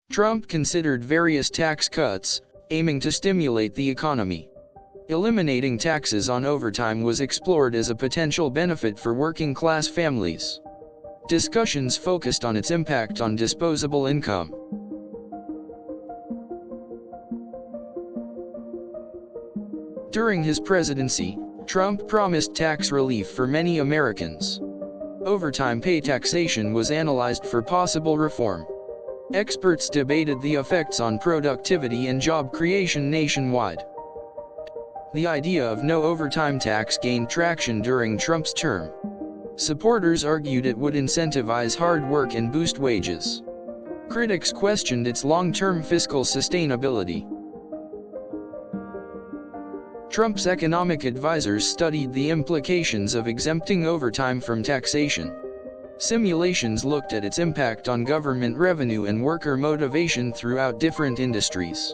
Trump considered various tax cuts, aiming to stimulate the economy. Eliminating taxes on overtime was explored as a potential benefit for working-class families. Discussions focused on its impact on disposable income. During his presidency, Trump promised tax relief for many Americans. Overtime pay taxation was analyzed for possible reform. Experts debated the effects on productivity and job creation nationwide. The idea of no overtime tax gained traction during Trump's term. Supporters argued it would incentivize hard work and boost wages. Critics questioned its long-term fiscal sustainability. Trump's economic advisors studied the implications of exempting overtime from taxation. Simulations looked at its impact on government revenue and worker motivation throughout different industries.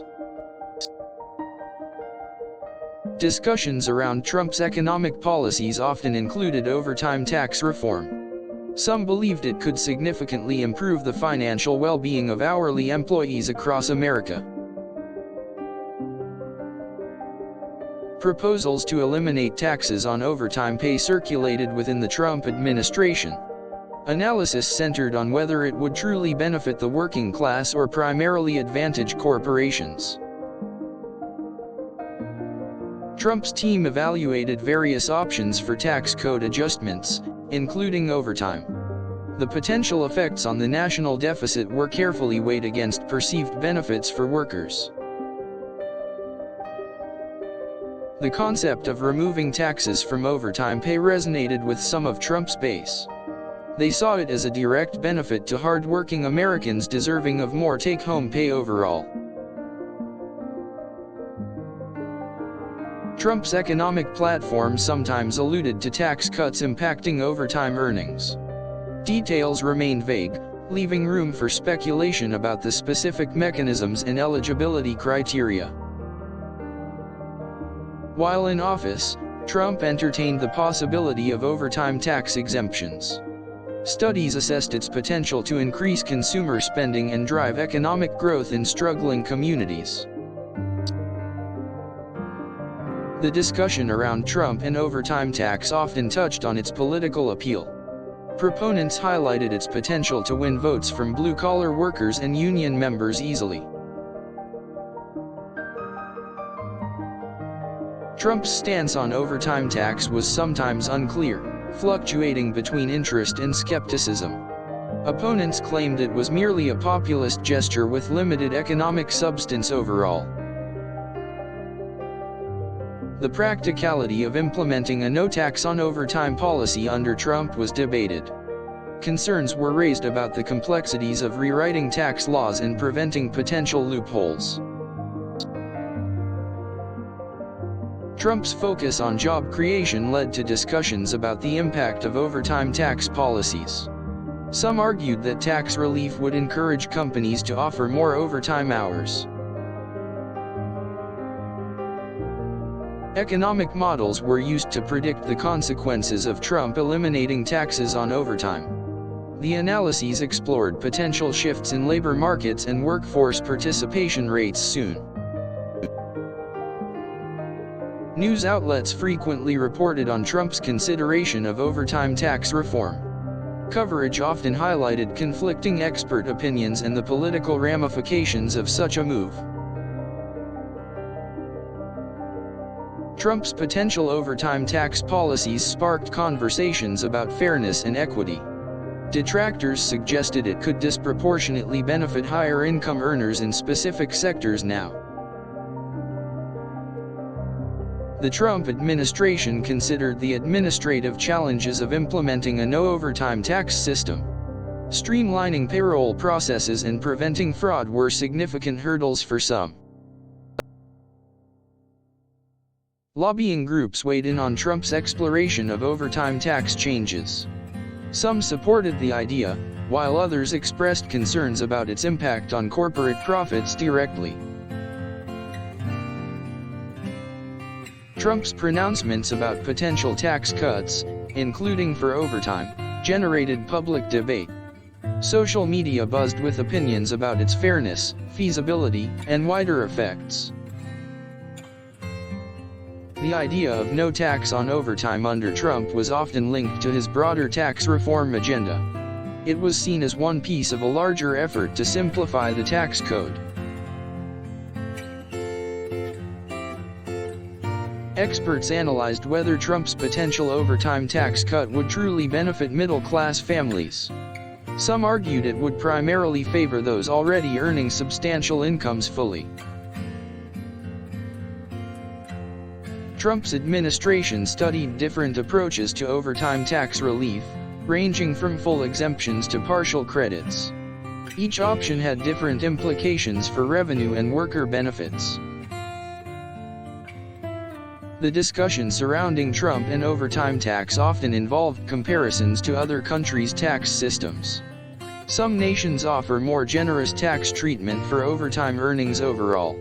Discussions around Trump's economic policies often included overtime tax reform. Some believed it could significantly improve the financial well-being of hourly employees across America. Proposals to eliminate taxes on overtime pay circulated within the Trump administration. Analysis centered on whether it would truly benefit the working class or primarily advantage corporations. Trump's team evaluated various options for tax code adjustments, including overtime. The potential effects on the national deficit were carefully weighed against perceived benefits for workers. The concept of removing taxes from overtime pay resonated with some of Trump's base. They saw it as a direct benefit to hard-working Americans deserving of more take-home pay overall. Trump's economic platform sometimes alluded to tax cuts impacting overtime earnings. Details remained vague, leaving room for speculation about the specific mechanisms and eligibility criteria. While in office, Trump entertained the possibility of overtime tax exemptions. Studies assessed its potential to increase consumer spending and drive economic growth in struggling communities. The discussion around Trump and overtime tax often touched on its political appeal. Proponents highlighted its potential to win votes from blue-collar workers and union members easily. Trump's stance on overtime tax was sometimes unclear, fluctuating between interest and skepticism. Opponents claimed it was merely a populist gesture with limited economic substance overall. The practicality of implementing a no-tax on overtime policy under Trump was debated. Concerns were raised about the complexities of rewriting tax laws and preventing potential loopholes. Trump's focus on job creation led to discussions about the impact of overtime tax policies. Some argued that tax relief would encourage companies to offer more overtime hours. Economic models were used to predict the consequences of Trump eliminating taxes on overtime. The analyses explored potential shifts in labor markets and workforce participation rates soon. News outlets frequently reported on Trump's consideration of overtime tax reform. Coverage often highlighted conflicting expert opinions and the political ramifications of such a move. Trump's potential overtime tax policies sparked conversations about fairness and equity. Detractors suggested it could disproportionately benefit higher-income earners in specific sectors now. The Trump administration considered the administrative challenges of implementing a no-overtime tax system. Streamlining payroll processes and preventing fraud were significant hurdles for some. Lobbying groups weighed in on Trump's exploration of overtime tax changes. Some supported the idea, while others expressed concerns about its impact on corporate profits directly. Trump's pronouncements about potential tax cuts, including for overtime, generated public debate. Social media buzzed with opinions about its fairness, feasibility, and wider effects. The idea of no tax on overtime under Trump was often linked to his broader tax reform agenda. It was seen as one piece of a larger effort to simplify the tax code. Experts analyzed whether Trump's potential overtime tax cut would truly benefit middle-class families. Some argued it would primarily favor those already earning substantial incomes fully. Trump's administration studied different approaches to overtime tax relief, ranging from full exemptions to partial credits. Each option had different implications for revenue and worker benefits. The discussion surrounding Trump and overtime tax often involved comparisons to other countries' tax systems. Some nations offer more generous tax treatment for overtime earnings overall.